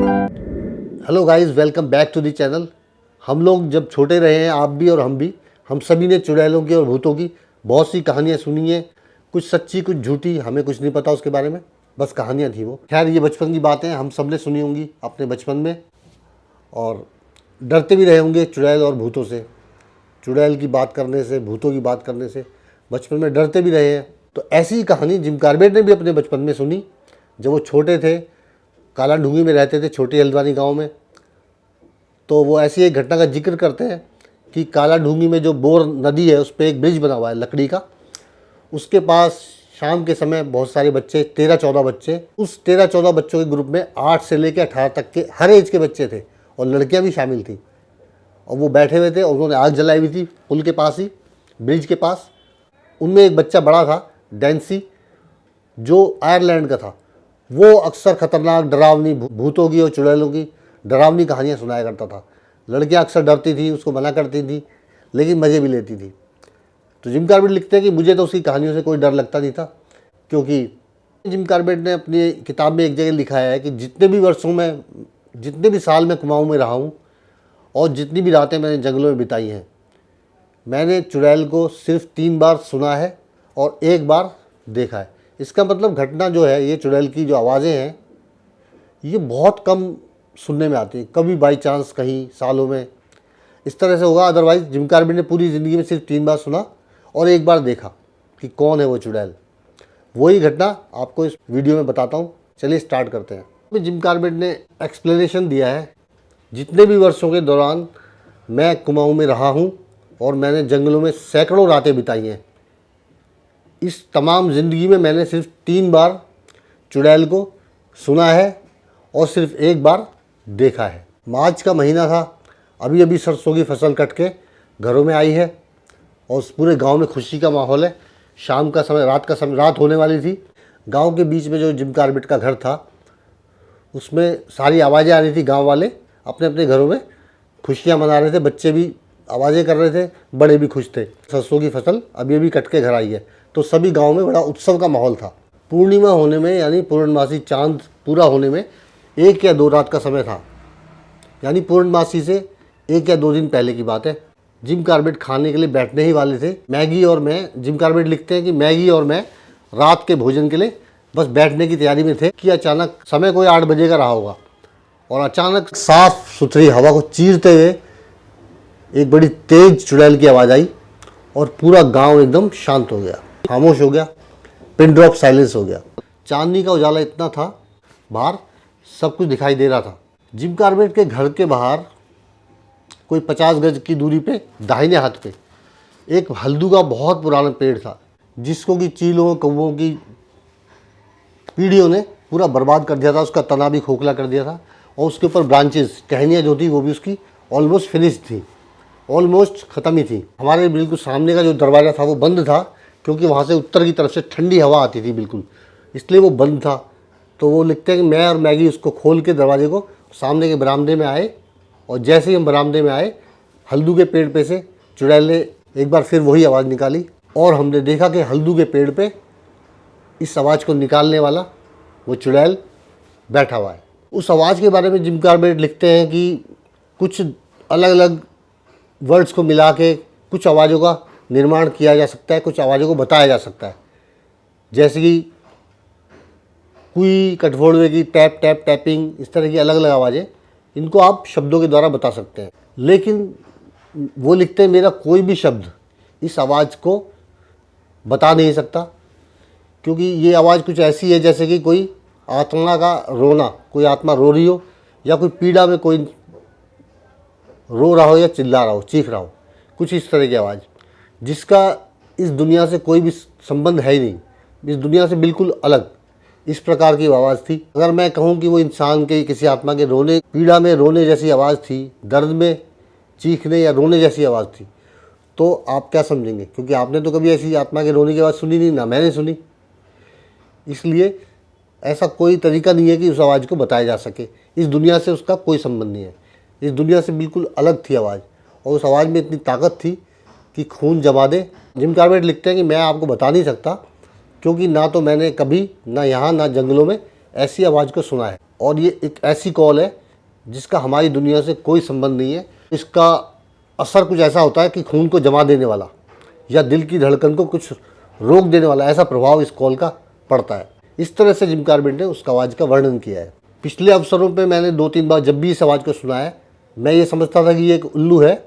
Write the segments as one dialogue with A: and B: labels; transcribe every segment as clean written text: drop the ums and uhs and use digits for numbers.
A: Hello guys, welcome back to the channel. हम लोग जब छोटे रहे हैं, आप भी और हम भी, हम सभी ने चुड़ैलों की और भूतों की बहुत सी कहानियाँ सुनी हैं। कुछ सच्ची, कुछ झूठी, हमें कुछ नहीं पता उसके बारे में, बस कहानियाँ थी वो। खैर, ये बचपन की बातें हम सब ने सुनी होंगी अपने बचपन में, और डरते भी रहे होंगे चुड़ैल और भूतों से। चुड़ैल की बात करने से, भूतों की बात करने से बचपन में डरते भी रहे हैं। तो ऐसी ही कहानी जिम कॉर्बेट ने भी अपने बचपन में सुनी। जब वो छोटे थे, कालाढूंगी में रहते थे, छोटी हल्द्वानी गांव में। तो वो ऐसी एक घटना का जिक्र करते हैं कि कालाढूंगी में जो बोर नदी है, उस पर एक ब्रिज बना हुआ है लकड़ी का। उसके पास शाम के समय बहुत सारे बच्चे, 13-14 बच्चे, उस 13-14 बच्चों के ग्रुप में 8 से लेकर 18 तक के हर एज के बच्चे थे, और लड़कियां भी शामिल थी। और वो बैठे हुए थे और उन्होंने आग जलाई हुई थी पुल के पास ही, ब्रिज के पास। उनमें एक बच्चा बड़ा था, डैंसी, जो आयरलैंड का था। वो अक्सर खतरनाक, डरावनी, भूतों की और चुड़ैलों की डरावनी कहानियाँ सुनाया करता था। लड़कियाँ अक्सर डरती थी, उसको मना करती थी, लेकिन मज़े भी लेती थी। तो जिम कॉर्बेट लिखते हैं कि मुझे तो उसकी कहानियों से कोई डर लगता नहीं था, क्योंकि जिम कॉर्बेट ने अपनी किताब में एक जगह लिखा है कि जितने भी साल मैं कुमाऊँ में रहा हूँ और जितनी भी रातें मैंने जंगलों में बिताई हैं, मैंने चुड़ैल को सिर्फ 3 बार सुना है और 1 बार देखा है। इसका मतलब घटना जो है, ये चुड़ैल की जो आवाज़ें हैं, ये बहुत कम सुनने में आती हैं। कभी बाई चांस कहीं सालों में इस तरह से होगा। अदरवाइज़ जिम कॉर्बेट ने पूरी ज़िंदगी में सिर्फ 3 बार सुना और 1 बार देखा कि कौन है वो चुड़ैल। वही घटना आपको इस वीडियो में बताता हूँ। चलिए स्टार्ट करते हैं। जिम कॉर्बेट ने एक्सप्लेनेशन दिया है, जितने भी वर्षों के दौरान मैं कुमाऊँ में रहा हूँ और मैंने जंगलों में सैकड़ों रातें बिताई हैं, इस तमाम ज़िंदगी में मैंने सिर्फ 3 बार चुड़ैल को सुना है और सिर्फ 1 बार देखा है। मार्च का महीना था, अभी अभी सरसों की फसल कट के घरों में आई है और उस पूरे गांव में खुशी का माहौल है। शाम का समय, रात होने वाली थी। गांव के बीच में जो जिम कॉर्बेट का घर था, उसमें सारी आवाज़ें आ रही थी। गांव वाले अपने अपने घरों में खुशियाँ मना रहे थे, बच्चे भी आवाज़ें कर रहे थे, बड़े भी खुश थे। सरसों की फसल अभी अभी कट के घर आई है, तो सभी गांव में बड़ा उत्सव का माहौल था। पूर्णिमा होने में, यानी पूर्णमासी चांद पूरा होने में 1 या 2 रात का समय था, यानी पूर्णमासी से 1 या 2 दिन पहले की बात है। जिम कॉर्बेट खाने के लिए बैठने ही वाले थे। मैगी और मैं, जिम कॉर्बेट लिखते हैं कि मैगी और मैं रात के भोजन के लिए बस बैठने की तैयारी में थे कि अचानक, समय कोई 8 बजे का रहा होगा, और अचानक साफ सुथरी हवा को चीरते हुए एक बड़ी तेज चुड़ैल की आवाज़ आई और पूरा गांव एकदम शांत हो गया, खामोश हो गया, पिन ड्रॉप साइलेंस हो गया। चांदनी का उजाला इतना था, बाहर सब कुछ दिखाई दे रहा था। जिम कॉर्बेट के घर के बाहर कोई 50 गज की दूरी पे दाहिने हाथ पे एक हल्दू का बहुत पुराना पेड़ था, जिसको कि चीलों, कौवों की पीढ़ियों ने पूरा बर्बाद कर दिया था। उसका तना भी खोखला कर दिया था, और उसके ऊपर ब्रांचेस, टहनियाँ जो थी वो भी उसकी ऑलमोस्ट फिनिश थी, ऑलमोस्ट ख़त्म ही थी। हमारे बिल्कुल सामने का जो दरवाज़ा था वो बंद था, क्योंकि वहाँ से उत्तर की तरफ से ठंडी हवा आती थी बिल्कुल, इसलिए वो बंद था। तो वो लिखते हैं कि मैं और मैगी उसको खोल के दरवाजे को सामने के बरामदे में आए, और जैसे ही हम बरामदे में आए, हल्दू के पेड़ पे से चुड़ैल ने एक बार फिर वही आवाज़ निकाली, और हमने देखा कि हल्दू के पेड़ पे इस आवाज़ को निकालने वाला वो चुड़ैल बैठा हुआ है। उस आवाज़ के बारे में जिम कॉर्बेट लिखते हैं कि कुछ अलग अलग वर्ड्स को मिला के कुछ आवाज़ों का निर्माण किया जा सकता है, कुछ आवाज़ों को बताया जा सकता है, जैसे कि कुई, कठफोड़वे की टैप टैप टैपिंग, इस तरह की अलग अलग आवाज़ें, इनको आप शब्दों के द्वारा बता सकते हैं। लेकिन वो लिखते हैं मेरा कोई भी शब्द इस आवाज़ को बता नहीं सकता, क्योंकि ये आवाज़ कुछ ऐसी है जैसे कि कोई आत्मा का रोना, कोई आत्मा रो रही हो, या कोई पीड़ा में कोई रो रहा हो, या चिल्ला रहा हो, चीख रहा हो, कुछ इस तरह की आवाज़, जिसका इस दुनिया से कोई भी संबंध है ही नहीं, इस दुनिया से बिल्कुल अलग, इस प्रकार की आवाज़ थी। अगर मैं कहूँ कि वो इंसान के, किसी आत्मा के रोने, पीड़ा में रोने जैसी आवाज़ थी, दर्द में चीखने या रोने जैसी आवाज़ थी, तो आप क्या समझेंगे? क्योंकि आपने तो कभी ऐसी आत्मा के रोने की आवाज़ सुनी नहीं, ना मैंने सुनी। इसलिए ऐसा कोई तरीका नहीं है कि उस आवाज़ को बताया जा सके। इस दुनिया से उसका कोई संबंध नहीं है, इस दुनिया से बिल्कुल अलग थी आवाज़, और उस आवाज़ में इतनी ताकत थी कि खून जमा दे। जिम कॉर्बेट लिखते हैं कि मैं आपको बता नहीं सकता, क्योंकि ना तो मैंने कभी, ना यहाँ, ना जंगलों में ऐसी आवाज़ को सुना है, और ये एक ऐसी कॉल है जिसका हमारी दुनिया से कोई संबंध नहीं है। इसका असर कुछ ऐसा होता है कि खून को जमा देने वाला या दिल की धड़कन को कुछ रोक देने वाला ऐसा प्रभाव इस कॉल का पड़ता है। इस तरह से जिम कॉर्बेट ने उस आवाज़ का वर्णन किया है। पिछले अवसरों पे मैंने 2-3 बार जब भी इस आवाज़ को सुना है, मैं ये समझता था कि ये एक उल्लू है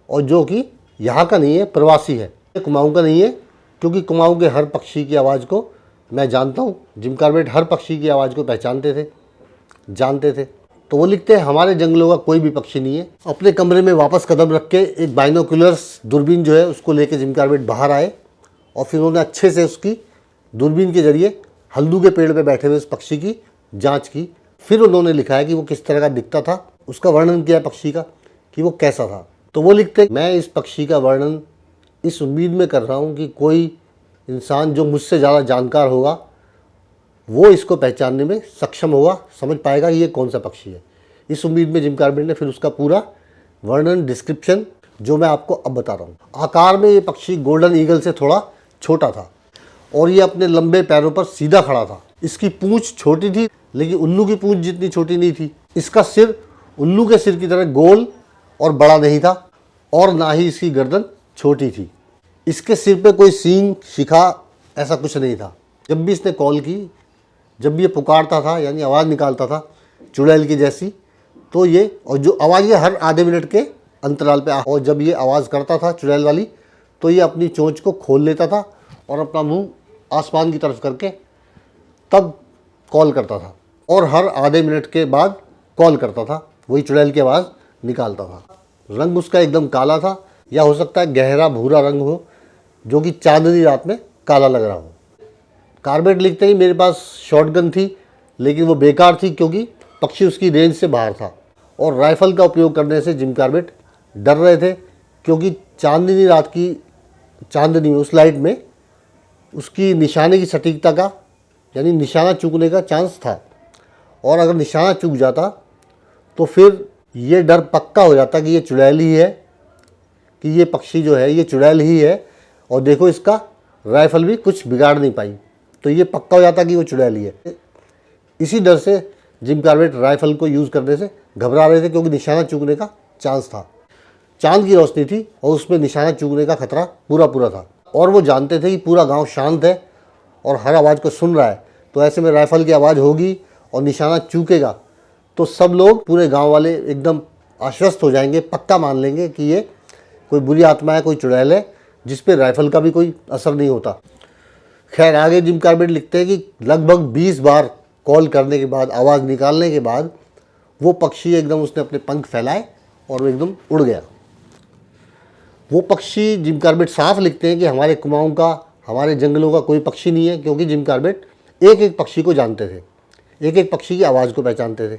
A: और जो कि यहाँ का नहीं है, प्रवासी है, कुमाऊँ का नहीं है, क्योंकि कुमाऊँ के हर पक्षी की आवाज़ को मैं जानता हूँ। जिम कॉर्बेट हर पक्षी की आवाज़ को पहचानते थे, जानते थे। तो वो लिखते हैं, हमारे जंगलों का कोई भी पक्षी नहीं है। अपने कमरे में वापस कदम रख के एक बाइनोकुलर्स दूरबीन जो है उसको लेके जिम कॉर्बेट बाहर आए और फिर उन्होंने अच्छे से उसकी दूरबीन के जरिए हल्दू के पेड़ पे बैठे हुए उस पक्षी की जांच की। फिर उन्होंने लिखा है कि वो किस तरह का दिखता था, उसका वर्णन किया पक्षी का कि वो कैसा था। तो वो लिखते हैं, मैं इस पक्षी का वर्णन इस उम्मीद में कर रहा हूँ कि कोई इंसान जो मुझसे ज़्यादा जानकार होगा वो इसको पहचानने में सक्षम होगा, समझ पाएगा कि ये कौन सा पक्षी है। इस उम्मीद में जिम कॉर्बेट ने फिर उसका पूरा वर्णन, डिस्क्रिप्शन जो मैं आपको अब बता रहा हूँ। आकार में ये पक्षी गोल्डन ईगल से थोड़ा छोटा था और ये अपने लंबे पैरों पर सीधा खड़ा था। इसकी पूंछ छोटी थी लेकिन उल्लू की पूंछ जितनी छोटी नहीं थी। इसका सिर उल्लू के सिर की तरह गोल और बड़ा नहीं था और ना ही इसकी गर्दन छोटी थी। इसके सिर पे कोई सींग, शिखा ऐसा कुछ नहीं था। जब भी इसने कॉल की, जब भी ये पुकारता था यानी आवाज़ निकालता था चुड़ैल की जैसी, तो ये और जो आवाज़ ये हर आधे मिनट के अंतराल पे और जब ये आवाज़ करता था चुड़ैल वाली तो ये अपनी चोंच को खोल लेता था और अपना मुंह आसमान की तरफ करके तब कॉल करता था और हर आधे मिनट के बाद कॉल करता था, वही चुड़ैल की आवाज़ निकालता था। रंग उसका एकदम काला था या हो सकता है गहरा भूरा रंग हो जो कि चांदनी रात में काला लग रहा हो। कॉर्बेट लिखते ही, मेरे पास शॉटगन थी लेकिन वो बेकार थी क्योंकि पक्षी उसकी रेंज से बाहर था और राइफ़ल का उपयोग करने से जिम कॉर्बेट डर रहे थे क्योंकि चांदनी रात की चांदनी में, उस लाइट में उसकी निशाने की सटीकता का यानी निशाना चूकने का चांस था और अगर निशाना चूक जाता तो फिर ये डर पक्का हो जाता कि ये चुड़ैल ही है, कि ये पक्षी जो है ये चुड़ैल ही है और देखो इसका राइफ़ल भी कुछ बिगाड़ नहीं पाई, तो ये पक्का हो जाता कि वो चुड़ैल ही है। इसी डर से जिम कॉर्बेट राइफ़ल को यूज़ करने से घबरा रहे थे क्योंकि निशाना चूकने का चांस था। चांद की रोशनी थी और उसमें निशाना चूकने का खतरा पूरा पूरा था और वो जानते थे कि पूरा गांव शांत है और हर आवाज़ को सुन रहा है, तो ऐसे में राइफ़ल की आवाज़ होगी और निशाना चूकेगा तो सब लोग, पूरे गांव वाले एकदम आश्वस्त हो जाएंगे, पक्का मान लेंगे कि ये कोई बुरी आत्मा है, कोई चुड़ैल है जिस पे राइफ़ल का भी कोई असर नहीं होता। खैर, आगे जिम कॉर्बेट लिखते हैं कि लगभग 20 बार कॉल करने के बाद, आवाज़ निकालने के बाद वो पक्षी एकदम, उसने अपने पंख फैलाए और वो एकदम उड़ गया। वो पक्षी, जिम कॉर्बेट साफ लिखते हैं कि हमारे कुमाऊं का, हमारे जंगलों का कोई पक्षी नहीं है, क्योंकि जिम कॉर्बेट एक एक पक्षी को जानते थे, एक एक पक्षी की आवाज़ को पहचानते थे।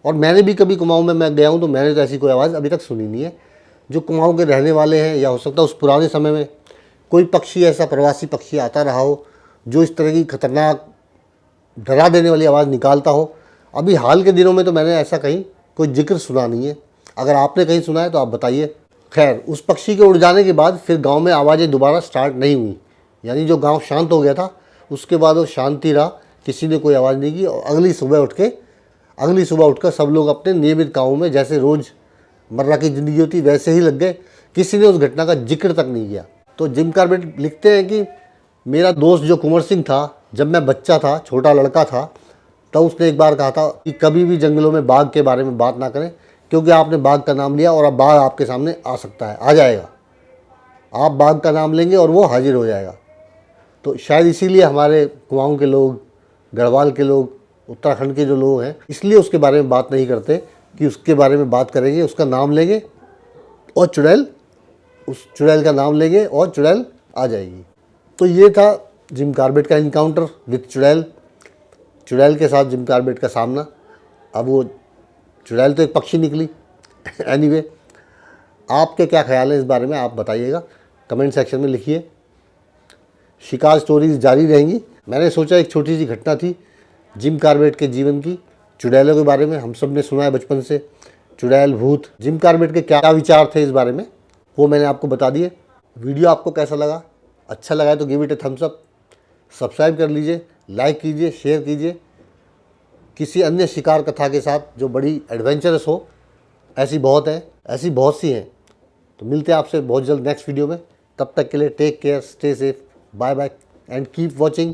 A: और मैंने भी कभी कुमाऊं में मैं गया हूँ तो मैंने तो ऐसी कोई आवाज़ अभी तक सुनी नहीं है। जो कुमाऊं के रहने वाले हैं या हो सकता है उस पुराने समय में कोई पक्षी, ऐसा प्रवासी पक्षी आता रहा हो जो इस तरह की खतरनाक, डरा देने वाली आवाज़ निकालता हो। अभी हाल के दिनों में तो मैंने ऐसा कहीं कोई जिक्र सुना नहीं है। अगर आपने कहीं सुना है तो आप बताइए। खैर, उस पक्षी के उड़ जाने के बाद फिर गांव में आवाज़ें दोबारा स्टार्ट नहीं हुई, यानी जो गांव शांत हो गया था उसके बाद वो शांति रहा, किसी ने कोई आवाज़ नहीं की। और अगली सुबह उठकर सब लोग अपने नियमित कामों में, जैसे रोज़ मर्रा की ज़िंदगी होती वैसे ही लग गए। किसी ने उस घटना का जिक्र तक नहीं किया। तो जिम कॉर्बेट लिखते हैं कि मेरा दोस्त जो कुंवर सिंह था, जब मैं बच्चा था, छोटा लड़का था, तब उसने एक बार कहा था कि कभी भी जंगलों में बाघ के बारे में बात ना करें, क्योंकि आपने बाघ का नाम लिया और अब बाघ आपके सामने आ सकता है, आ जाएगा। आप बाघ का नाम लेंगे और वो हाजिर हो जाएगा। तो शायद इसीलिए हमारे कुमाऊं के लोग, गढ़वाल के लोग, उत्तराखंड के जो लोग हैं, इसलिए उसके बारे में बात नहीं करते कि उसके बारे में बात करेंगे, उसका नाम लेंगे और चुड़ैल, उस चुड़ैल का नाम लेंगे और चुड़ैल आ जाएगी। तो ये था जिम कॉर्बेट का इनकाउंटर विद चुड़ैल, चुड़ैल के साथ जिम कॉर्बेट का सामना। अब वो चुड़ैल तो एक पक्षी निकली। एनीवे, आपके क्या ख्याल है इस बारे में, आप बताइएगा, कमेंट सेक्शन में लिखिए। शिकार स्टोरीज जारी रहेंगी। मैंने सोचा एक छोटी सी घटना थी जिम कॉर्बेट के जीवन की, चुड़ैलों के बारे में। हम सब ने सुना है बचपन से चुड़ैल, भूत। जिम कॉर्बेट के क्या विचार थे इस बारे में, वो मैंने आपको बता दिए। वीडियो आपको कैसा लगा? अच्छा लगा है तो give it a thumbs up, subscribe कर लीजिए, लाइक कीजिए, शेयर कीजिए। किसी अन्य शिकार कथा के साथ जो बड़ी एडवेंचरस हो। ऐसी बहुत है, ऐसी बहुत सी हैं। तो मिलते हैं आपसे बहुत जल्द नेक्स्ट वीडियो में। तब तक के लिए take care, stay safe, bye bye and keep watching